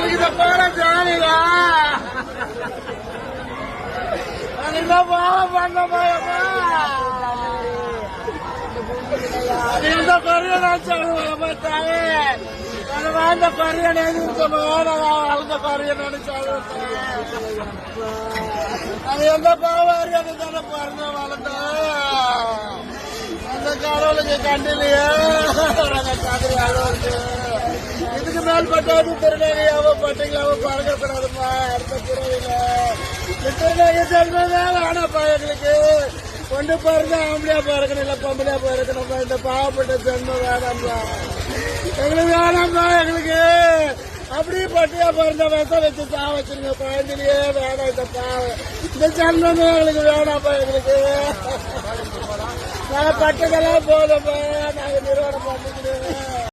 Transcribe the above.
இதை போல ஜாலியா பண்ண போயப்பா இந்த பரியனை தாயே அந்த பரியனை வளர்ந்த பரியன் நினைச்சாங்க அது எந்த பாவாரி அது தானே பாருங்க வளர்ந்த அந்த கடவுளுக்கு கண்டிலையே கதிரி அளவுக்கு இதுக்கு மேல் பட்டாது திருநகையாவோ பட்டைகளாவோ பறக்கப்படாதுமா அடுத்த துறையில திருநகை செல்வதே வேணாப்பா எங்களுக்கு கொண்டு பாருங்க ஆம்பளையா பிறக்கணும் இல்ல பொம்பளையா பிறக்கணும்ப்பா இந்த பாவப்பட்ட ஜென்மம் வேணாம்பா எங்களுக்கு வேணாம்பா எங்களுக்கு அப்படியே பட்டியா பிறந்த விஷம் வச்சு சா வச்சிருங்க குழந்தையிலேயே வேணாம் இந்த பாவம் இந்த ஜென்மமே எங்களுக்கு வேணாம்பா எங்களுக்கு நாங்க பட்டதெல்லாம் போதும்ப்பா நாங்க நிறுவனம் பண்ணிக்கிறோம்.